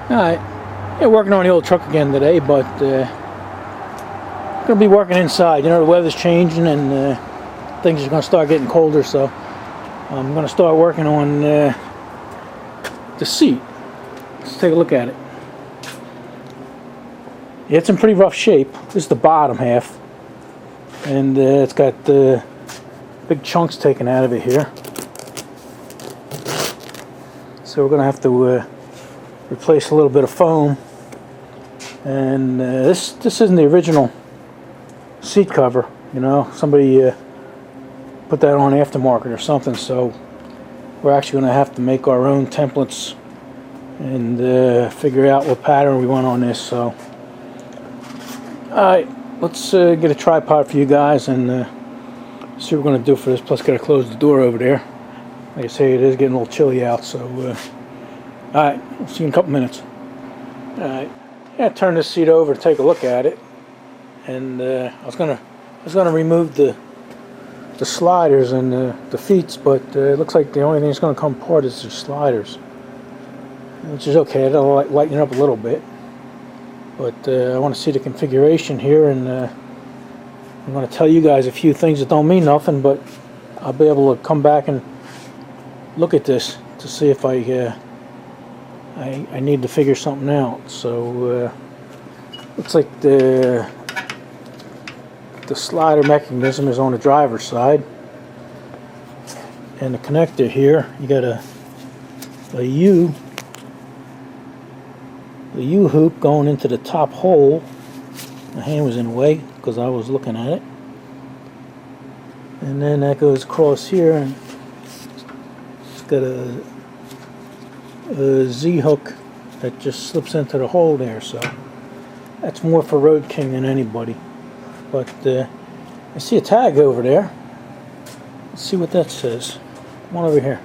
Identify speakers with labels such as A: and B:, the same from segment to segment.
A: Alright, yeah, working on the old truck again today, but gonna be working inside. You know, the weather's changing and things are gonna start getting colder, so I'm gonna start working on the seat. Let's take a look at it. Yeah, it's in pretty rough shape. This is the bottom half, and it's got big chunks taken out of it here. So we're gonna have to replace a little bit of foam, and this isn't the original seat cover. You know, somebody put that on aftermarket or something. So we're actually going to have to make our own templates and figure out what pattern we want on this. So, alright, let's get a tripod for you guys and see what we're going to do for this. Plus, gotta close the door over there. Like I say, it is getting a little chilly out. So, alright, we'll see you in a couple minutes. Alright, yeah, turn this seat over to take a look at it, and I was gonna remove the sliders and the feet, but it looks like the only thing that's going to come apart is the sliders, which is okay. It'll lighten it up a little bit, but I want to see the configuration here, and I'm going to tell you guys a few things that don't mean nothing, but I'll be able to come back and look at this to see if I need to figure something out. So looks like the slider mechanism is on the driver's side, and the connector here, you got a U hoop going into the top hole. My hand was in the way because I was looking at it, and then that goes across here, and it's got a Z hook that just slips into the hole there. So that's more for Road King than anybody. But I see a tag over there. Let's see what that says. Come on over here.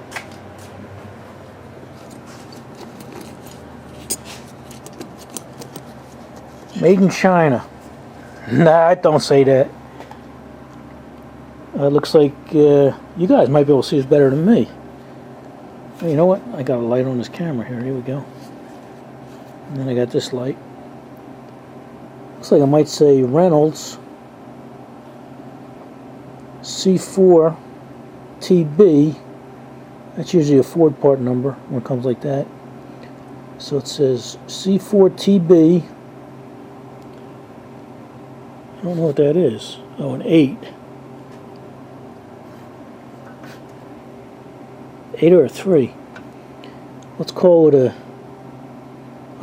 A: Made in China. Nah, don't say that. Looks like you guys might be able to see this better than me. Hey, you know what? I got a light on this camera here. Here we go. And then I got this light. Looks like I might say Reynolds C4 TB. That's usually a Ford part number when it comes like that. So it says C4 TB. I don't know what that is. Oh, an 8. 8 or a 3. Let's call it a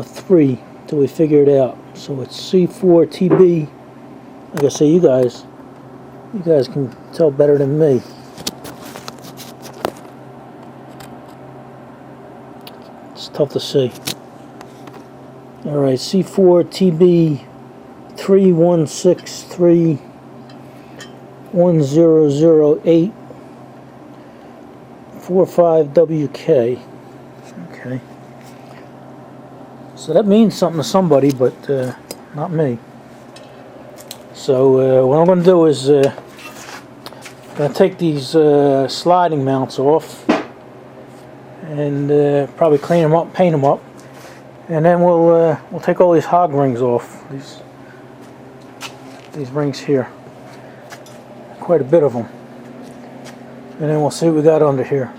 A: 3 till we figure it out. So it's C4 TB. Like I say, you guys can tell better than me. It's tough to see. Alright, C4 TB 31631008 45WK. Okay. So that means something to somebody, but not me. So what I'm going to do is I'm going to take these sliding mounts off and probably clean them up, paint them up, and then we'll take all these hog rings off. These rings here, quite a bit of them, and then we'll see what we got under here.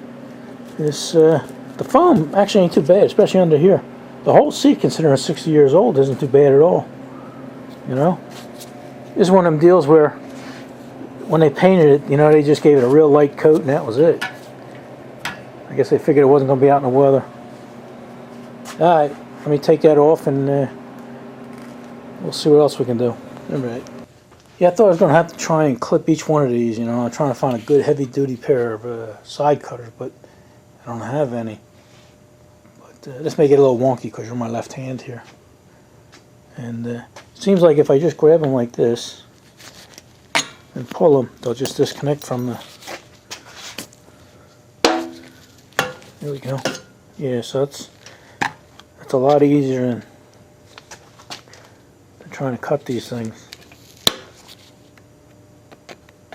A: This the foam actually ain't too bad, especially under here. The whole seat, considering it's 60 years old, isn't too bad at all. You know. This is one of them deals where when they painted it, you know, they just gave it a real light coat and that was it. I guess they figured it wasn't going to be out in the weather. Alright, let me take that off and we'll see what else we can do. Alright. Yeah, I thought I was going to have to try and clip each one of these, you know. I'm trying to find a good heavy duty pair of side cutters, but I don't have any. But this may get a little wonky because you're my left hand here. And it seems like if I just grab them like this and pull them, they'll just disconnect from the... There we go. Yeah, so that's a lot easier than trying to cut these things.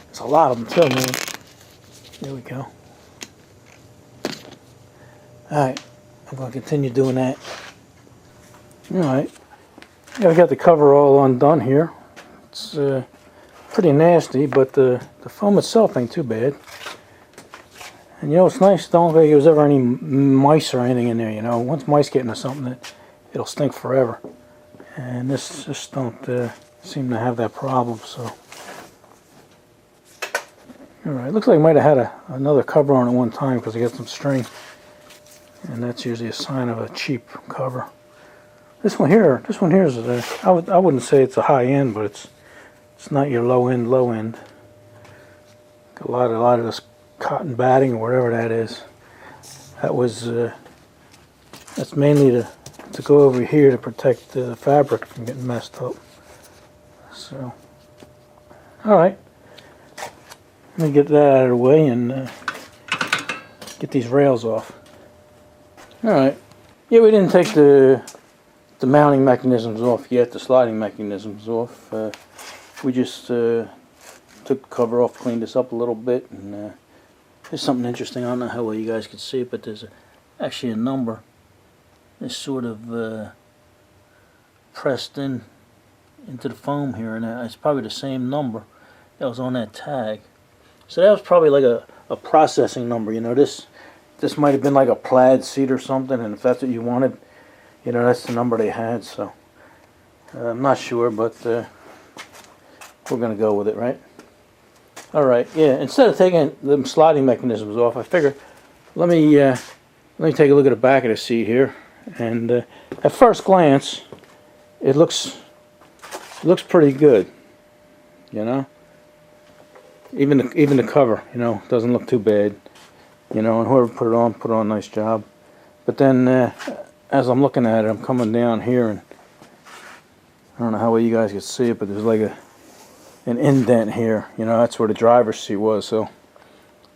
A: It's a lot of them too, man. There we go. Alright, I'm going to continue doing that. Alright, yeah, we got the cover all undone here. It's pretty nasty, but the foam itself ain't too bad. And you know, it's nice, don't think there was ever any mice or anything in there, you know. Once mice get into something, it'll stink forever. And this just don't seem to have that problem, so. Alright, looks like it might have had another cover on it one time because I got some string. And that's usually a sign of a cheap cover. This one here is I wouldn't say it's a high end, but it's not your low end. Got a lot of this cotton batting or whatever that is. That's mainly to go over here to protect the fabric from getting messed up. So, all right, let me get that out of the way and get these rails off. All right, yeah, we didn't take the mounting mechanisms off yet, the sliding mechanisms off. We just took the cover off, cleaned this up a little bit, and there's something interesting. I don't know how well you guys can see it, but there's actually a number. It's sort of pressed into the foam here, and it's probably the same number that was on that tag. So that was probably like a processing number. You know, this might have been like a plaid seat or something, and if that's what you wanted, you know, that's the number they had. So I'm not sure, but we're gonna go with it, right? All right, yeah. Instead of taking the sliding mechanisms off, I figured let me take a look at the back of the seat here. And at first glance, it looks pretty good, you know. Even the cover, you know, doesn't look too bad, you know. And whoever put it on a nice job. But then, as I'm looking at it, I'm coming down here, and I don't know how well you guys can see it, but there's like an indent here. You know, that's where the driver's seat was. So,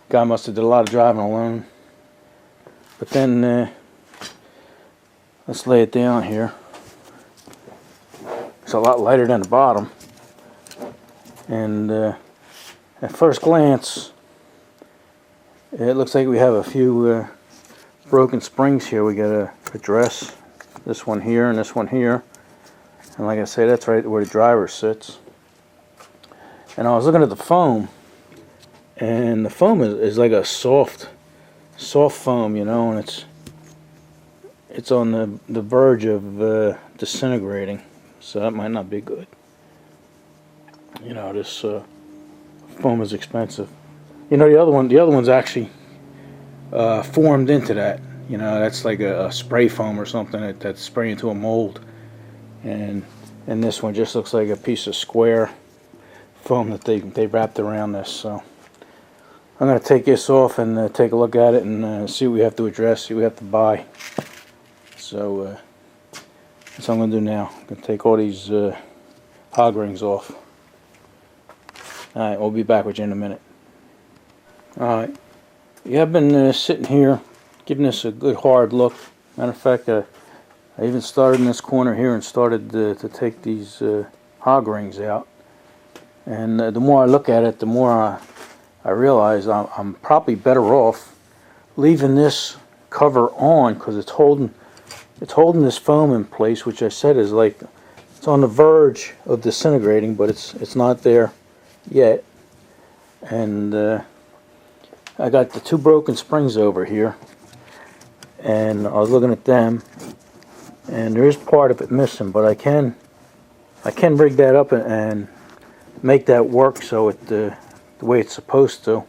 A: guy must have did a lot of driving alone. But then. Let's lay it down here. It's a lot lighter than the bottom. And at first glance, it looks like we have a few broken springs here we gotta address. This one here and this one here. And like I say, that's right where the driver sits. And I was looking at the foam, and the foam is like a soft foam, you know, and it's on the verge of disintegrating, so that might not be good. You know, this foam is expensive. You know, the other one's actually formed into that. You know, that's like a spray foam or something that's spraying into a mold, and this one just looks like a piece of square foam that they wrapped around this. So I'm going to take this off and take a look at it and see what we have to address, see what we have to buy. So that's what I'm going to do now. I'm going to take all these hog rings off. Alright, we'll be back with you in a minute. Alright, yeah, I've been sitting here giving this a good hard look. Matter of fact, I even started in this corner here and started to take these hog rings out. And the more I look at it, the more I realize I'm probably better off leaving this cover on, because it's holding this foam in place, which I said is like, it's on the verge of disintegrating, but it's not there yet. And I got the two broken springs over here, and I was looking at them, and there is part of it missing, but I can rig that up and make that work so the way it's supposed to.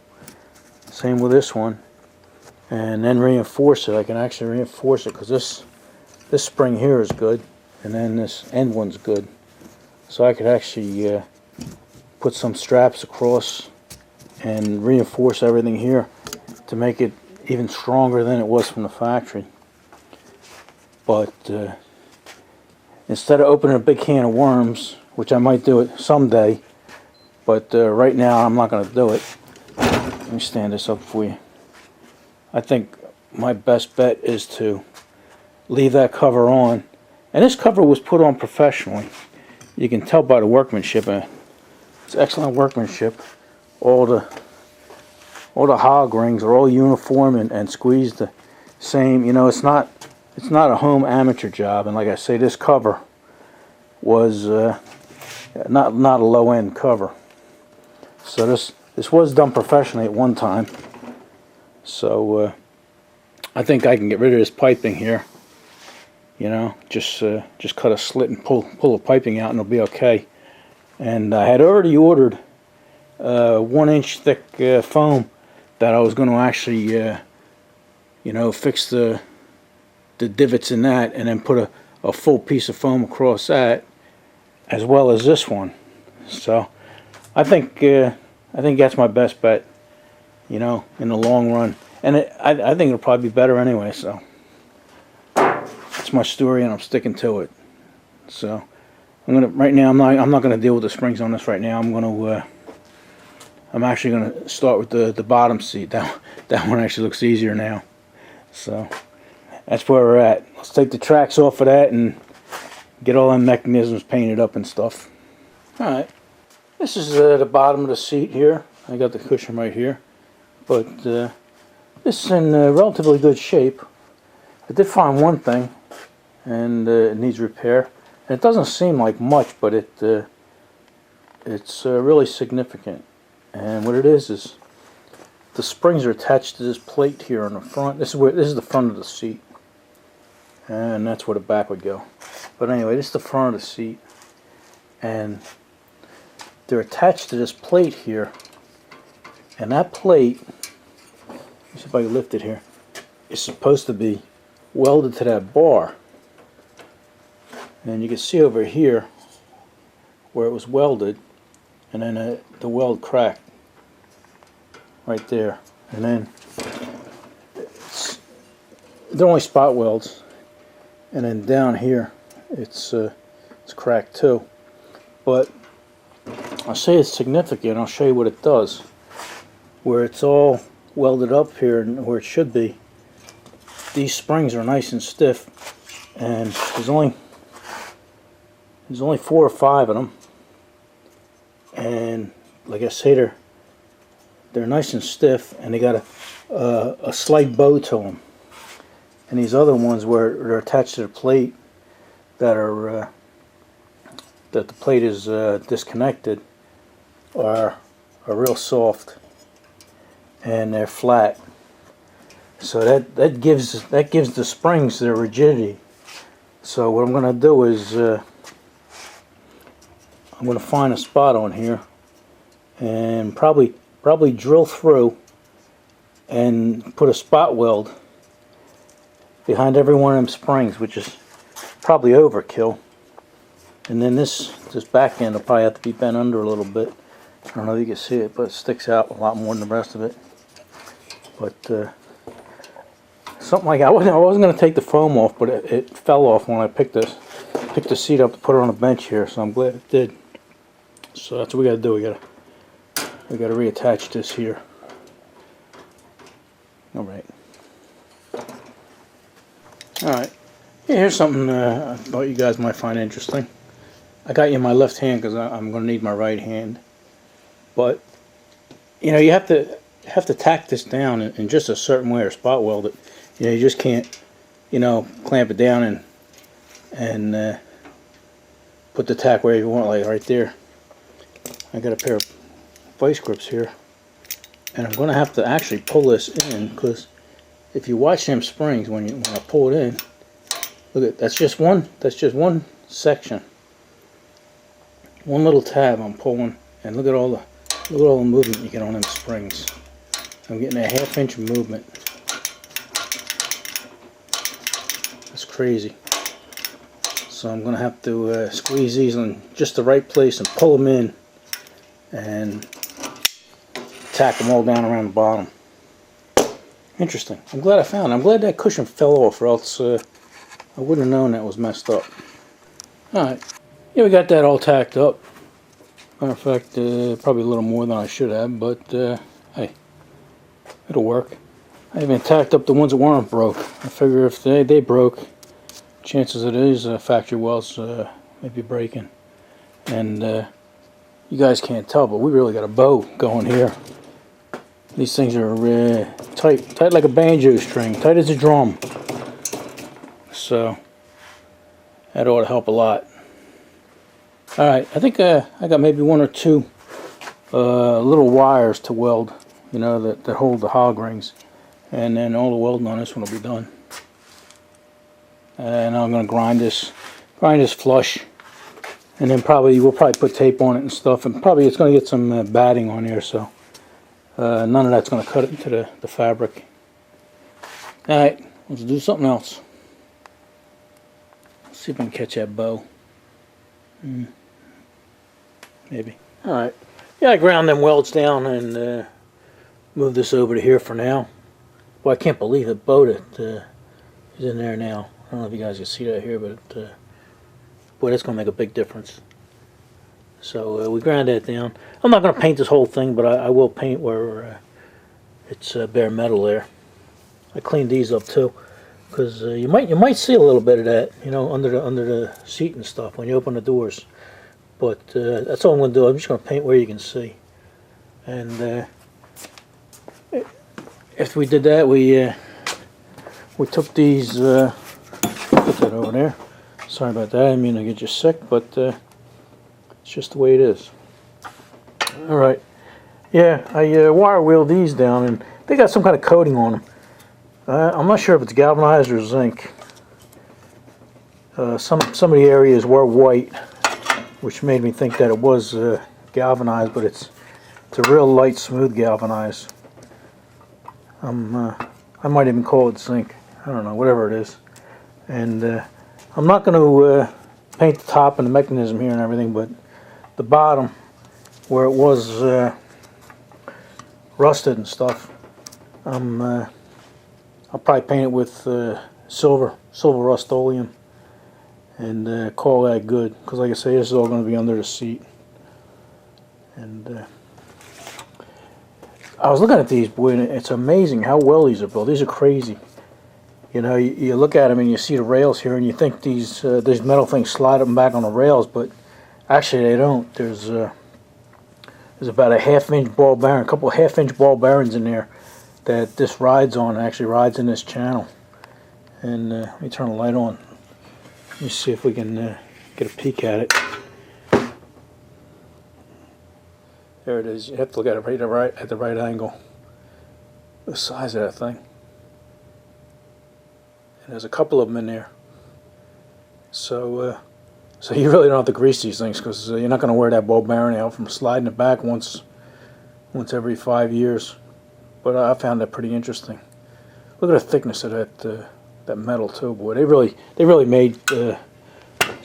A: Same with this one, and then reinforce it. I can actually reinforce it, because this spring here is good, and then this end one's good. So I could actually put some straps across and reinforce everything here to make it even stronger than it was from the factory. But instead of opening a big can of worms, which I might do it someday, but right now I'm not going to do it. Let me stand this up for you. I think my best bet is to leave that cover on. And this cover was put on professionally. You can tell by the workmanship. It's excellent workmanship. All the hog rings are all uniform and squeezed the same. You know, it's not it's not a home amateur job, and like I say, this cover was not a low-end cover. So this was done professionally at one time. So I think I can get rid of this piping here. You know, just cut a slit and pull the piping out, and it'll be okay. And I had already ordered 1 inch thick foam that I was going to actually, you know, fix the divots in that, and then put a full piece of foam across that, as well as this one. So I think that's my best bet, you know, in the long run. And I think it'll probably be better anyway. So it's my story, and I'm sticking to it. So right now I'm not gonna deal with the springs on this right now. I'm actually gonna start with the bottom seat. That one actually looks easier now. So that's where we're at. Let's take the tracks off of that and get all them mechanisms painted up and stuff. Alright, this is the bottom of the seat here. I got the cushion right here, but this is in relatively good shape. I did find one thing, and it needs repair. And it doesn't seem like much, but it's really significant. And what it is the springs are attached to this plate here on the front. This is the front of the seat, and that's where the back would go. But anyway, this is the front of the seat, and they're attached to this plate here. And that plate, let me see if I can lift it here, is supposed to be welded to that bar. And you can see over here where it was welded, and then the weld cracked right there. And then they're only spot welds, and then down here it's cracked too. But I'll say it's significant. I'll show you what it does. Where it's all welded up here and where it should be, these springs are nice and stiff, and there's only 4 or 5 of them, and like I say, they're nice and stiff, and they got a slight bow to them. And these other ones where they're attached to the plate, that the plate is disconnected, are real soft, and they're flat. So that gives the springs their rigidity. So what I'm going to do is I'm going to find a spot on here and probably drill through and put a spot weld behind every one of them springs, which is probably overkill. And then this back end will probably have to be bent under a little bit. I don't know if you can see it, but it sticks out a lot more than the rest of it. But something like that. I wasn't going to take the foam off, but it fell off when I picked the seat up to put it on a bench here. So I'm glad it did. So that's what we got to do. We got to reattach this here. All right. Yeah, here's something I thought you guys might find interesting. I got you in my left hand because I'm going to need my right hand. But you know, you have to tack this down in just a certain way or spot weld it. You know, you just can't, you know, clamp it down and put the tack wherever you want, like right there. I got a pair of vice grips here, and I'm going to have to actually pull this in, because if you watch them springs when I pull it in, look at that's just one section, one little tab I'm pulling, and look at all the movement you get on them springs. I'm getting a 1/2 inch movement. That's crazy. So I'm going to have to squeeze these in just the right place and pull them in and tack them all down around the bottom. Interesting. I'm glad I found it. I'm glad that cushion fell off, or else I wouldn't have known that was messed up. Alright. Yeah, we got that all tacked up. Matter of fact, probably a little more than I should have, but hey, it'll work. I even tacked up the ones that weren't broke. I figure if they broke, chances it is factory welds may be breaking. And you guys can't tell, but we really got a bow going here. These things are tight like a banjo string, tight as a drum. so that ought to help a lot. Alright, I think I got maybe one or two little wires to weld, you know, that hold the hog rings, and then all the welding on this one will be done. And I'm going to grind this flush, and then we'll probably put tape on it and stuff, and probably it's going to get some batting on here, so none of that's going to cut it into the fabric. Alright, let's do something else. Let's see if I can catch that bow. Maybe. Alright, yeah, I ground them welds down and move this over to here for now. Well, I can't believe it, bow that is in there now. I don't know if you guys can see that here, but boy, that's going to make a big difference. So we ground that down. I'm not going to paint this whole thing, but I will paint where it's bare metal there. I cleaned these up too, because you might see a little bit of that, you know, under the seat and stuff when you open the doors. But that's all I'm going to do. I'm just going to paint where you can see. And after we did that, we took these. Put that over there. Sorry about that. I didn't mean to get you sick, but it's just the way it is. All right. Yeah, I wire wheeled these down, and they got some kind of coating on them. I'm not sure if it's galvanized or zinc. Some of the areas were white, which made me think that it was galvanized, but it's a real light, smooth galvanized. I might even call it zinc. I don't know, whatever it is. And I'm not going to paint the top and the mechanism here and everything, but the bottom, where it was rusted and stuff, I'll probably paint it with silver Rust-Oleum, and call that good, because like I say, this is all going to be under the seat. And I was looking at these, boy, and it's amazing how well these are built. These are crazy. You know, you look at them and you see the rails here, and you think these metal things slide them back on the rails, but actually they don't. There's about a half-inch ball bearing, a couple of half-inch ball bearings in there that this rides on. Actually rides in this channel. And let me turn the light on. Let me see if we can get a peek at it. There it is. You have to look at it at the right angle. The size of that thing. And there's a couple of them in there. So you really don't have to grease these things, because you're not going to wear that ball bearing out from sliding it back once every 5 years. But I found that pretty interesting. Look at the thickness of that metal too, boy. They really made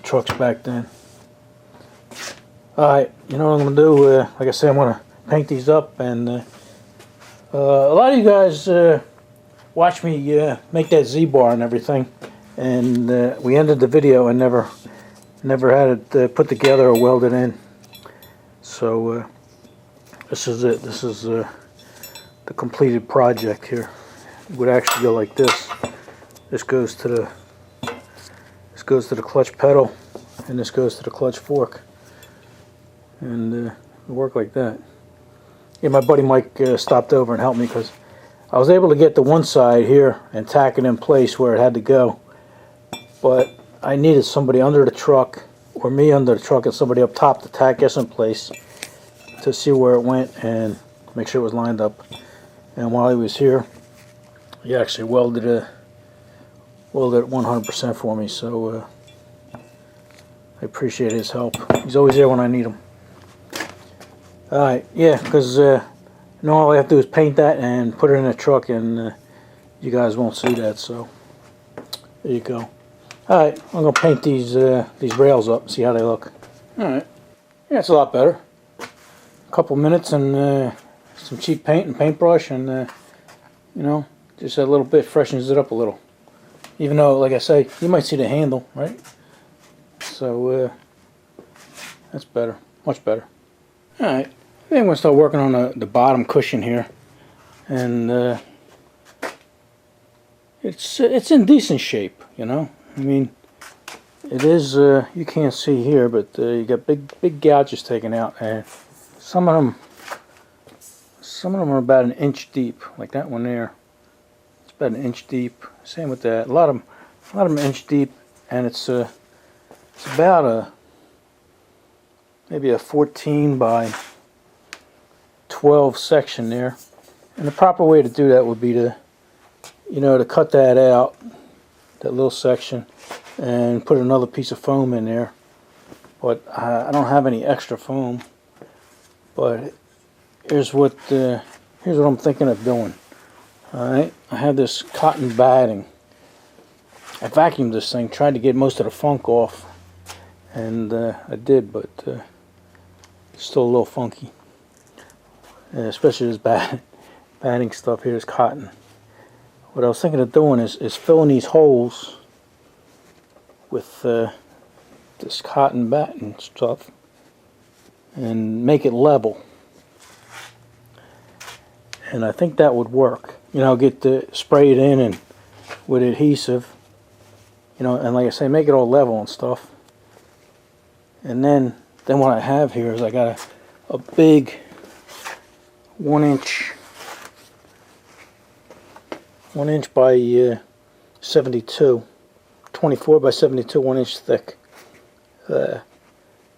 A: trucks back then. Alright, you know what I'm going to do? Like I said, I'm going to paint these up, and a lot of you guys watch me make that Z-bar and everything, and we ended the video and never had it put together or welded in. So this is it. This is the completed project here. It would actually go like this. This goes to the clutch pedal, and this goes to the clutch fork, and work like that. Yeah, my buddy Mike stopped over and helped me, because I was able to get the one side here and tack it in place where it had to go, but I needed somebody under the truck, or me under the truck, and somebody up top to tack this in place to see where it went and make sure it was lined up. And while he was here, he actually welded it 100% for me, so I appreciate his help. He's always there when I need him. Alright, yeah, because all I have to do is paint that and put it in a truck, and you guys won't see that, so there you go. Alright, I'm going to paint these rails up and see how they look. Alright, yeah, it's a lot better. A couple minutes and some cheap paint and paintbrush, and you know, just a little bit freshens it up a little. Even though, like I say, you might see the handle, right? So that's better, much better. Alright, I think I'm going to start working on the bottom cushion here, and it's in decent shape, you know. I mean, it is. You can't see here, but you got big gouges taken out, and some of them are about 1 inch deep, like that one there. It's about 1 inch deep. Same with that. A lot of a lot of them inch deep, and it's about maybe a 14 by 12 section there. And the proper way to do that would be to, to cut that out, that little section, and put another piece of foam in there. But I don't have any extra foam. But here's what I'm thinking of doing. All right, I have this cotton batting. I vacuumed this thing, tried to get most of the funk off, and I did, but it's still a little funky. Especially this batting stuff here, this cotton. What I was thinking of doing is filling these holes with this cotton batting stuff and make it level. And I think that would work. Get spray it in and with adhesive. And like I say, make it all level and stuff. And then what I have here is I got a big 1 inch by 72, 24 by 72, 1 inch thick,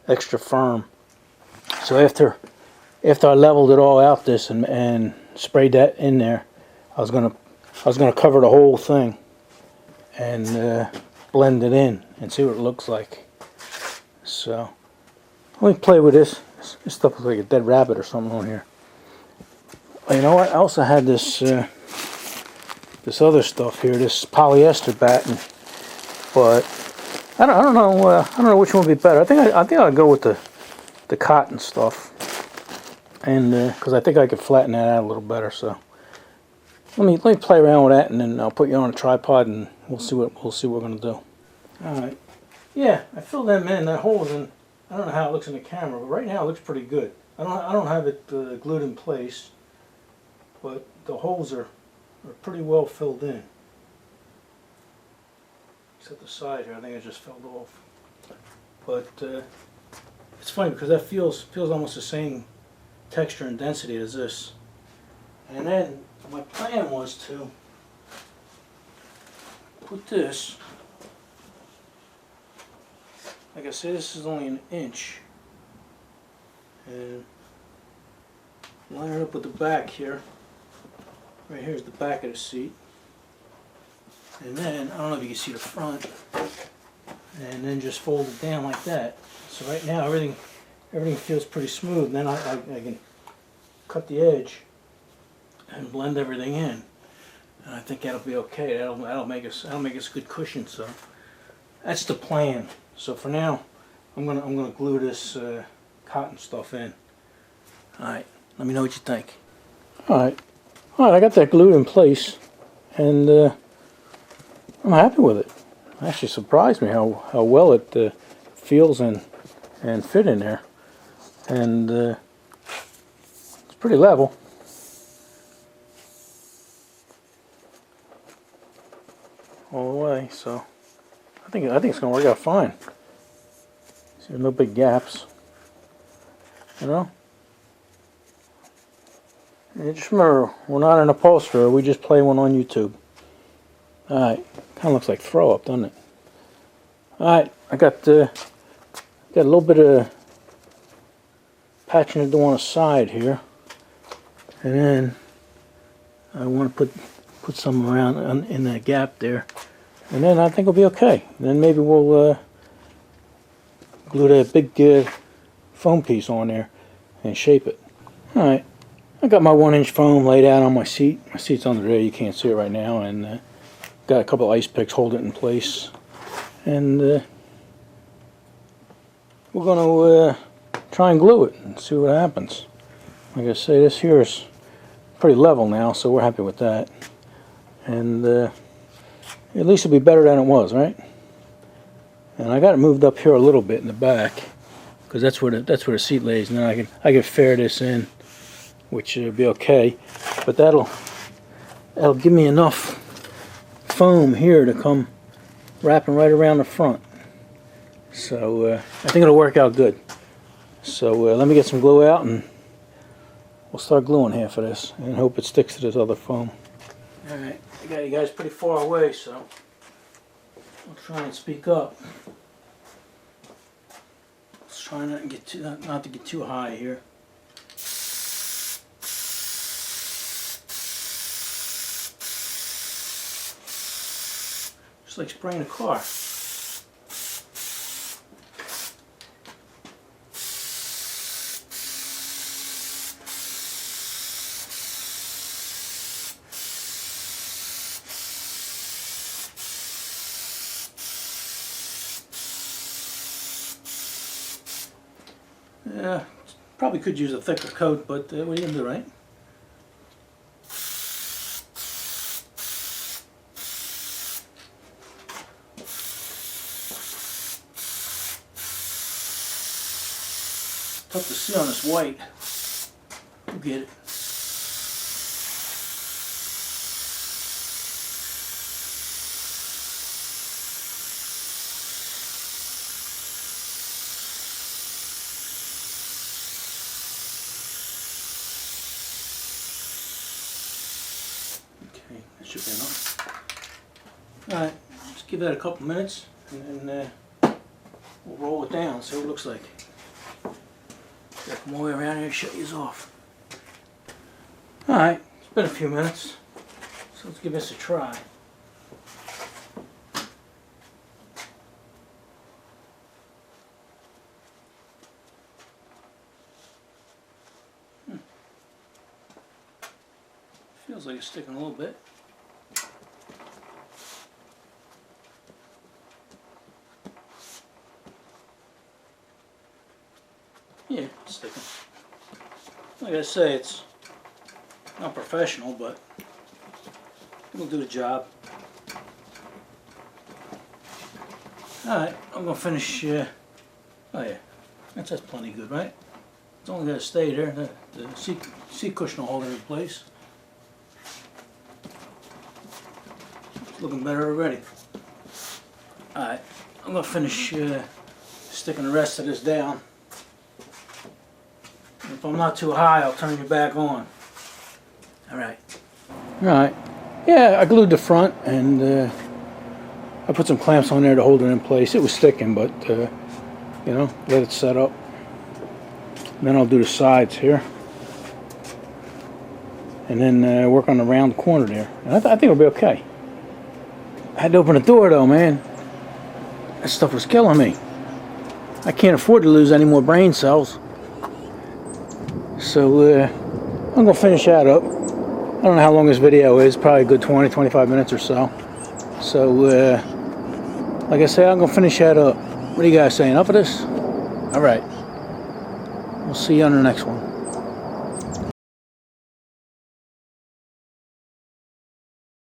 A: extra firm. So after I leveled it all out this and sprayed that in there, I was gonna cover the whole thing and blend it in and see what it looks like. So let me play with this. This stuff looks like a dead rabbit or something on here. You know what? I also had this this other stuff here, this polyester batting, but I don't know which one would be better. I think I'll go with the cotton stuff, and because I think I could flatten that out a little better. So let me play around with that, and then I'll put you on a tripod, and we'll see what we're gonna do. All right. Yeah, I filled them in. That hole's in. I don't know how it looks in the camera, but right now it looks pretty good. I don't have it glued in place, but the holes are pretty well filled in. Except the side here, I think it just fell off. But it's funny because that feels almost the same texture and density as this. And then my plan was to put this, like I said, this is only an inch, and line it up with the back here. Right here's the back of the seat, and then I don't know if you can see the front, and then just fold it down like that. So right now everything feels pretty smooth. And then I can cut the edge and blend everything in, and I think that'll be okay. That'll make us a good cushion. So that's the plan. So for now, I'm gonna glue this cotton stuff in. All right, let me know what you think. All right, I got that glued in place, and I'm happy with it. It actually surprised me how well it feels and fit in there, and it's pretty level. All the way, so I think it's gonna work out fine. See, there's no big gaps, And just remember, we're not an upholsterer. We just play one on YouTube. All right, kind of looks like throw up, doesn't it? All right, I got a little bit of patching to do on the side here, and then I want to put some around in that gap there. And then I think it'll be okay. And then maybe we'll glue that big foam piece on there and shape it. Alright, I got my 1 inch foam laid out on my seat. My seat's under there, you can't see it right now. And got a couple of ice picks holding it in place. And we're going to try and glue it and see what happens. Like I say, this here is pretty level now, so we're happy with that. And at least it'll be better than it was, right? And I got it moved up here a little bit in the back, because that's where the seat lays, and then I can fair this in, which will be okay. But that'll give me enough foam here to come wrapping right around the front. So I think it'll work out good. So let me get some glue out, and we'll start gluing half of this, and hope it sticks to this other foam. All right, I got you guys pretty far away, so I'll try and speak up. Let's try not to get too high here. Just like spraying a car. Yeah, probably could use a thicker coat, but what are you gonna do, right? Tough to see on this white. We'll get it. Okay, that should be enough. Alright, just give that a couple minutes and then we'll roll it down, see what it looks like. Get my way around here and shut these off. Alright, it's been a few minutes, so let's give this a try. Feels like it's sticking a little bit. Yeah, it's sticking. Like I say, it's not professional, but it'll do the job. Alright, I'm going to finish, oh yeah, that's plenty good, right? It's only got to stay there, the seat cushion will hold it in place. It's looking better already. Alright, I'm going to finish sticking the rest of this down. If I'm not too high, I'll turn you back on. Alright. Alright. Yeah, I glued the front and I put some clamps on there to hold it in place. It was sticking, but you know, let it set up. And then I'll do the sides here. And then work on the round corner there. And I think it'll be okay. I had to open the door though, man. That stuff was killing me. I can't afford to lose any more brain cells. So I'm going to finish that up. I don't know how long this video is, probably a good 20-25 minutes or so. So like I say, I'm going to finish that up. What are you guys saying? Up for this? Alright. We'll see you on the next one.